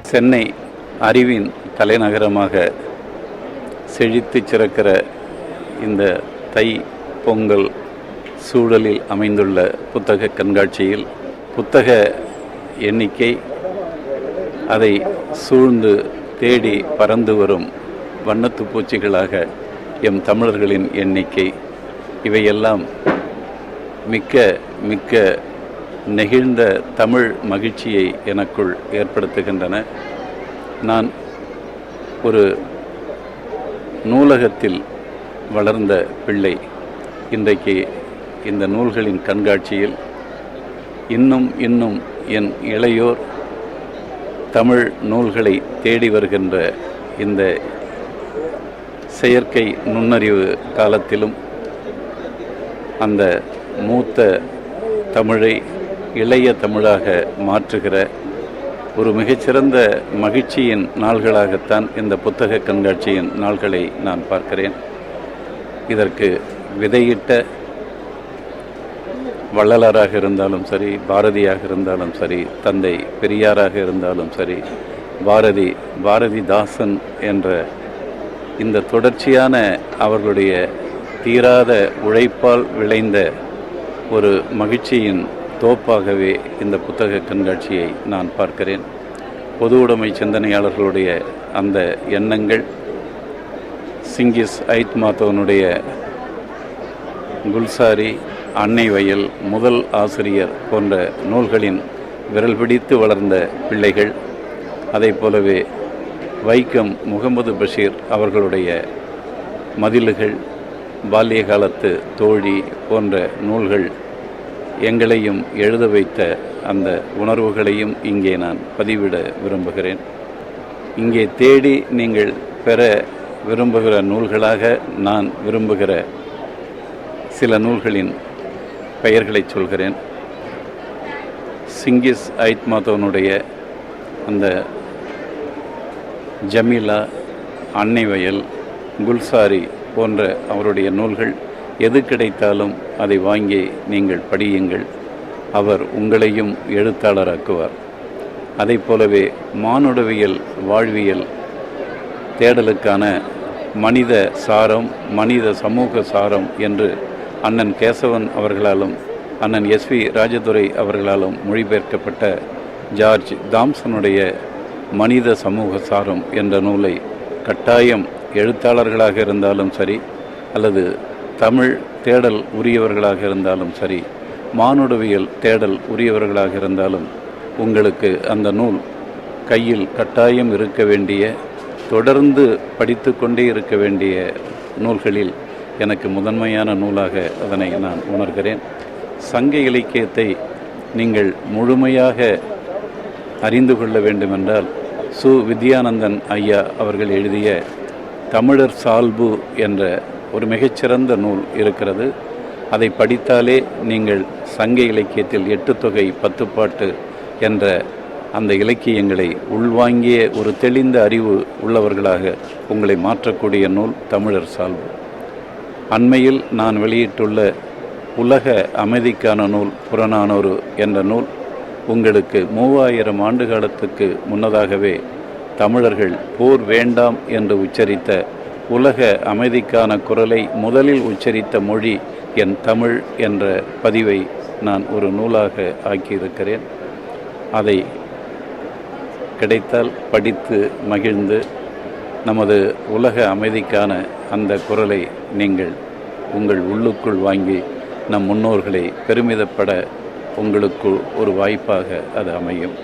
சென்னை அறிவின் தலைநகரமாக செழித்து சிறக்கிற இந்த தை பொங்கல் சூழலில் அமைந்துள்ள புத்தக கண்காட்சியில் புத்தக எண்ணிக்கை, அதை சூழ்ந்து தேடி பறந்து வரும் வண்ணத்து பூச்சிகளாக எம் தமிழர்களின் எண்ணிக்கை, இவையெல்லாம் மிக்க மிக்க நெகிழ்ந்த தமிழ் மகிழ்ச்சியை எனக்குள் ஏற்படுத்துகின்றன. நான் ஒரு நூலகத்தில் வளர்ந்த பிள்ளை. இன்றைக்கு இந்த நூல்களின் கண்காட்சியில் இன்னும் இன்னும் என் இளையோர் தமிழ் நூல்களை தேடி வருகின்ற இந்த செயற்கை நுண்ணறிவு காலத்திலும் அந்த மூத்த தமிழை இளைய தமிழாக மாற்றுகிற ஒரு மிகச்சிறந்த மகிழ்ச்சியின் நாள்களாகத்தான் இந்த புத்தக கண்காட்சியின் நாள்களை நான் பார்க்கிறேன். இதற்கு விதையிட்ட வள்ளலாராக இருந்தாலும் சரி, பாரதியாக இருந்தாலும் சரி, தந்தை பெரியாராக இருந்தாலும் சரி, பாரதிதாசன் என்ற இந்த தொடர்ச்சியான அவர்களுடைய தீராத உழைப்பால் விளைந்த ஒரு மகிழ்ச்சியின் தோப்பாகவே இந்த புத்தக கண்காட்சியை நான் பார்க்கிறேன். பொது உடைமை சிந்தனையாளர்களுடைய அந்த எண்ணங்கள், சிங்கிஸ் ஐத்மாத்தோனுடைய குல்சாரி, அன்னை வயல், முதல் ஆசிரியர் போன்ற நூல்களின் விரல் பிடித்து வளர்ந்த பிள்ளைகள், அதை போலவே வைக்கம் முகமது பஷீர் அவர்களுடைய மதில்கள், பால்ய காலத்து தோழி போன்ற நூல்கள் எங்களையும் எழுத வைத்த அந்த உணர்வுகளையும் இங்கே நான் பதிவிட விரும்புகிறேன். இங்கே தேடி நீங்கள் பெற விரும்புகிற நூல்களாக நான் விரும்புகிற சில நூல்களின் பெயர்களை சொல்கிறேன். சிங்கிஸ் ஐத்மாத்தோனுடைய அந்த ஜமீலா, அன்னை வயல், குல்சாரி போன்ற அவருடைய நூல்கள் எது கிடைத்தாலும் அதை வாங்கி நீங்கள் படியுங்கள். அவர் உங்களையும் எழுத்தாளராக்குவார். அதை போலவே மானுடவியல், வாழ்வியல் தேடலுக்கான மனித சாரம், மனித சமூக சாரம் என்று அண்ணன் கேசவன் அவர்களாலும் அண்ணன் எஸ்வி ராஜதுரை அவர்களாலும் மொழிபெயர்க்கப்பட்ட ஜார்ஜ் தாம்சனுடைய மனித சமூக சாரம் என்ற நூலை கட்டாயம் எழுத்தாளர்களாக இருந்தாலும் சரி, அல்லது தமிழ் தேடல் உரியவர்களாக இருந்தாலும் சரி, மானுடவியல் தேடல் உரியவர்களாக இருந்தாலும் உங்களுக்கு அந்த நூல் கையில் கட்டாயம் இருக்க வேண்டிய, தொடர்ந்து படித்து கொண்டே இருக்க வேண்டிய நூல்களில் எனக்கு முதன்மையான நூலாக அதனை நான் உணர்கிறேன். சங்க இலக்கியத்தை நீங்கள் முழுமையாக அறிந்து கொள்ள வேண்டுமென்றால் சு. வித்யானந்தன் ஐயா அவர்கள் எழுதிய தமிழர் சால்பு என்ற ஒரு மிகச்சிறந்த நூல் இருக்கிறது. அதை படித்தாலே நீங்கள் சங்க இலக்கியத்தில் 8 தொகை 10 பாட்டு என்ற அந்த இலக்கியங்களை உள்வாங்கிய ஒரு தெளிந்த அறிவு உள்ளவர்களாக உங்களை மாற்றக்கூடிய நூல் தமிழர் சால்பு. அண்மையில் நான் வெளியிட்டுள்ள உலக அமைதிக்கான நூல் புறநானூறு என்ற நூல் உங்களுக்கு 3000 ஆண்டு காலத்துக்கு முன்னதாகவே தமிழர்கள் போர் வேண்டாம் என்று உச்சரித்த உலக அமைதிக்கான குரலை முதலில் உச்சரித்த மொழி என் தமிழ் என்ற பதிவை நான் ஒரு நூலாக ஆக்கியிருக்கிறேன். அதை கிடைத்தால் படித்து மகிழ்ந்து நமது உலக அமைதிக்கான அந்த குரலை நீங்கள் உங்கள் உள்ளுக்குள் வாங்கி நம் முன்னோர்களை பெருமிதப்பட உங்களுக்கு ஒரு வாய்ப்பாக அது அமையும்.